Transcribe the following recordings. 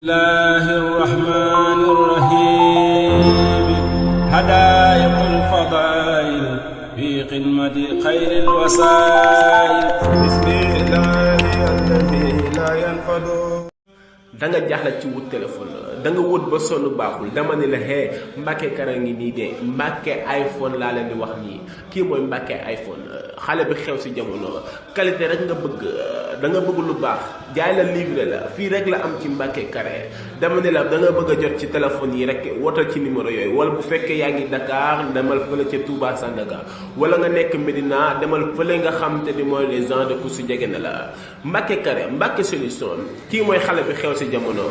الله الرحمن الرحيم هدايق الفضائل في قمة خير الوسائل بسم الله الذي لا ينفد da nga jaaxle ci wut téléphone da nga wut ba sonn baaxul dama ne la hee Mbacke Kara ngi nii de Mbacke iPhone laa leen di wax nii kii mooy Mbacke iPhone xale bi xew si jamono qualité rek nga bëgg da nga bëgg lu baax jaay la livré la fii rek la am ci Mbacke Kara dama ne la da nga bëgg a jot ci téléphone yi rek wotal ci numéro yooyu wala bu fekkee yaa ngi Dakar demal fële ca Touba Sandaga wala nga nekk Medina demal fële nga xam te ni mooy les gens de Koussou jege na la Mbacke Kara Mbacke solution kii mooy xale bi xew si jamono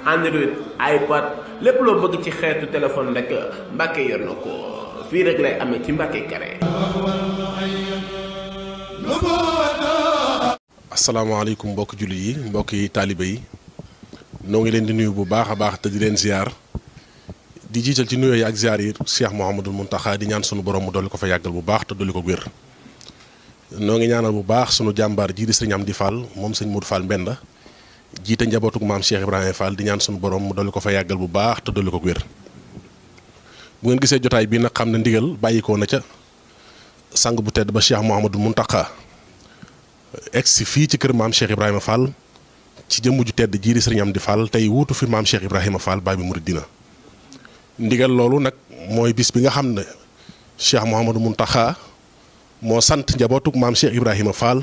Android iPad lépp loo bëgg ci xeetu téléphone rek Mbacke yor na ko fii rek lay amee ci Mbacke Kara. asalaamaaleykum mbokki jullit yi mbokki taalibe yi noo ngi leen di nuyu bu baax a baax te di leen ziar di jiital ci nuyoo yi ak ziar yi Cheikh Mouhamadul Mountakha di ñaan sunu borom mu dolli ko fa yàggal bu baax te dolli ko wér. noo ngi ñaanal bu baax sunu jàmbaar jii di sëñ Amdi Fall moom sëñ Modou Fall Mbenda jiite njabootug maam Cheikh Ibrahima Fall di ñaan sunu borom mu dolli ko fa yàggal bu baax te dolli ko wér. bu ngeen gisee jotaay bii nag xam ne ndigal bàyyikoo na ca sang bu tedd ba Cheikh Mouhamadul Mountakha egsi fii ci kër maam Cheikh Ibrahima Fall ci jëmm ju tedd jii di sëriñ Amdi Fall tey wuutu fi maam Cheikh Ibrahima Fall baay bi muridina ndigal loolu nag mooy bis bi nga xam ne Cheikh Mouhamadou Mountakha moo sant njabootug maam Cheikh Ibrahima Fall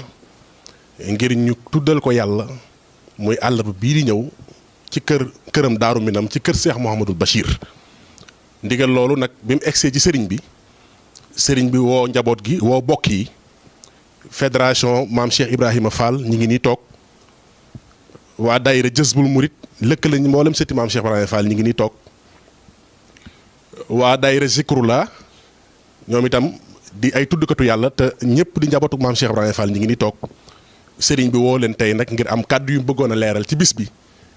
ngir ñu tuddal ko yàlla muy àllarba bii di ñëw ci këram Daaru Minam ci kër Cheikh Mouhamadou Bachir ndigal loolu nag bi mu egsee ci sëriñ bi woo njaboot gi woo bokk yi. fédération maam Cheikh Ibrahima Fall ñi ngi nii toog waa daayira Jësbul Murit lëkkale mboolem sëti maam Cheikh Ibrahima Fall ñi ngi nii toog waa daayira Zikrullah ñoom itam di ay tuddkatu yàlla te ñëpp di njabootu maam Cheikh Ibrahima Fall ñi ngi nii toog sëriñ bi woo leen tey nag ngir am kàddu yu bëggoon a leeral ci bis bi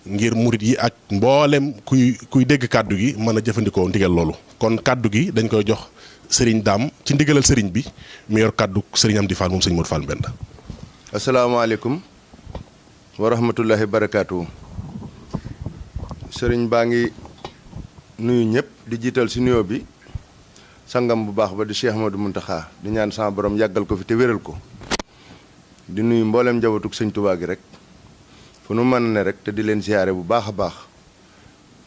ngir murit yi ak mboolem kuy dégg kàddu gi mën a jëfandikoo ndigal loolu kon kàddu gi dañ koy jox sëriñ daam ci ndigalal sëriñ bi mu yor kàddu sëriñ Amdi Fall moom sëñ Modou Fall Mbenda. asalaamaaleykum wa rahmatullahi barakaatu. sëriñ baa ngi nuyu ñëpp di jiital si nuyoo bi sangam bu baax ba di Cheikh Modou Mountakha di ñaan sama borom yàggal ko fi te wéral ko di nuyu mboolem njabootug sëñ Tuubaa gi rek fu nu mën ne rek te di leen siyaare bu baax a baax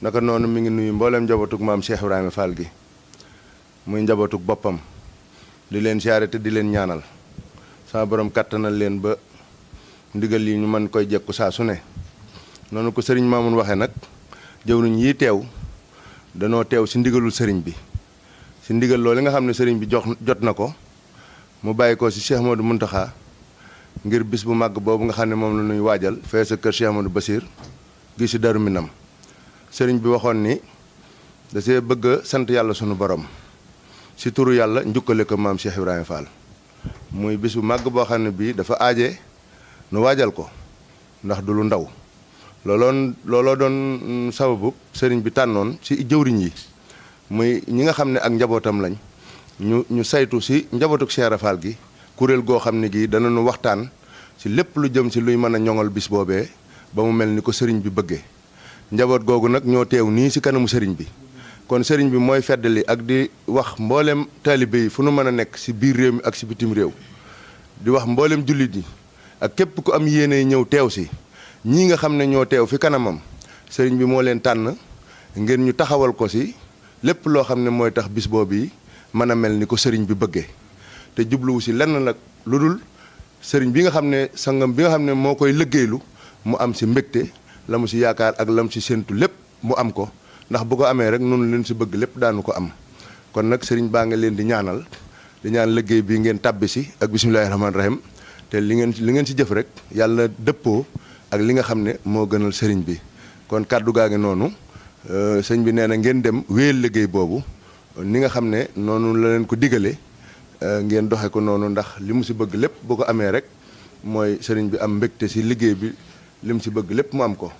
naka noonu mi ngi nuyu mboolem njabootug maam Cheikh Ibrahima Fall gi. muy njabootug boppam di leen siyaare te di leen ñaanal sama borom kàttanal leen ba ndigal yi ñu mën koy jekku saa su ne noonu ko sëriñ Mamoun waxee nag jëwriñ yi teew danoo teew si ndigalul sëriñ bi si ndigal loolu nga xam ne sëriñ bi jot na ko mu bàyyi ko si Cheikh Modou Mountakha ngir bis bu màgg boobu nga xam ne moom la ñuy waajal fee sa kër Cheikh Modou Bachir gi si Darou Minam sëriñ bi waxoon ni da see bëgg a sant yàlla sunu borom si turu yàlla njukkale ko maam Cheikh Ibrahima Fall muy bis bu màgg boo xam ne bii dafa aaje nu waajal ko ndax du lu ndaw looloo doon sababu sëriñ bi tànnoon si jëwriñ yi muy ñi nga xam ne ak njabootam lañ ñu saytu si njabootuk Cheikh Ibra Fall gi kuréel goo xam ne gii danañu waxtaan si lépp lu jëm si luy mën a ñoŋal bis boobee ba mu mel ni ko sëriñ bi bëggee njaboot googu nag ñoo teew nii si kanamu sëriñ bi kon sëriñ bi mooy feddali ak di wax mboolem taalibe yi fu nu mën a nekk si biir réew mi ak si bitim réew di wax mboolem jullit yi ak képp ku am yéene ñëw teew si ñii nga xam ne ñoo teew fi kanamam sëriñ bi moo leen tànn ngir ñu taxawal ko si lépp loo xam ne mooy tax bis boobu yi mën a mel ni ko sëriñ bi bëggee te jubluwu si lenn nag lu dul sëriñ bi nga xam ne sangam bi nga xam ne moo koy liggéeylu mu am si mbégte la mu si yaakaar ak la mu si séntu lépp mu am ko ndax bu ko amee rek noonu leen si bëgg lépp daanu ko am kon nag sëriñ baa nga leen di ñaan liggéey bi ngeen tàbbi si ak bisimilahi rahmaani rahim te li ngeen si jëf rek yàlla dëppoo ak li nga xam ne moo gënal sëriñ bi kon kàddu gaa ngi noonu sëñ bi nee na ngeen dem wéyal liggéey boobu ni nga xam ne noonu la leen ko digale ngeen doxe ko noonu ndax li mu si bëgg lépp boo ko amee rek mooy sëriñ bi am mbégte si liggéey bi li mu si bëgg lépp mu am ko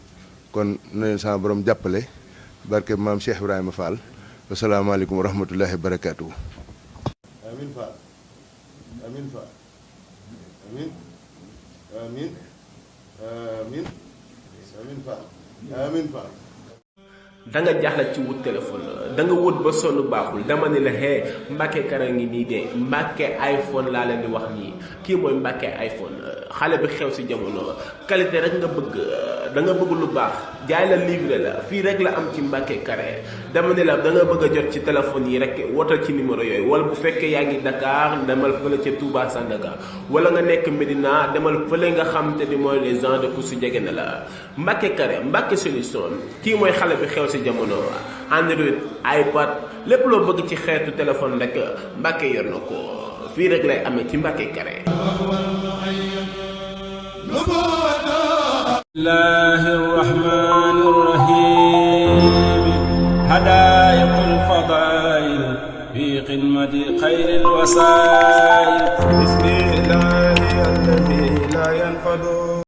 kon na leen sama borom jàppale barke maam Cheikh Ibrahima Fall asalaamaaleykum wa rahmatullahi wa barakaatu. amiin Fall amiin Fall amiin amiin amiin amiin Fall amiin Fall. da nga jaaxle ci wut téléphone da nga wut ba sonn baaxul dama ne la hee Mbacke Kara ngi nii de Mbacke iPhone laa leen di wax nii kii mooy Mbacke iPhone xale bi xew si jamono qualité rek nga bëgg da nga bëgg lu baax jaay la livré la fii rek la am ci Mbacke Kara dama ne la da nga bëgg a jot ci téléphone yi rek wotal ci numéro yooyu wala bu fekkee yaa ngi Dakar demal fële ca Touba Sandaga wala nga nekk Medina demal fële nga xam te ni mooy les gens de Kousu jege na la Mbacke Kara Mbacke solution kii mooy xale bi xew si jamono Android iPad lépp loo bëgg ci xeetu téléphone rek Mbacke yor na ko fii rek lay amee ci Mbacke Kara. الله الرحمن الرحيم حدائق الفضائل في قمة خير الوسائل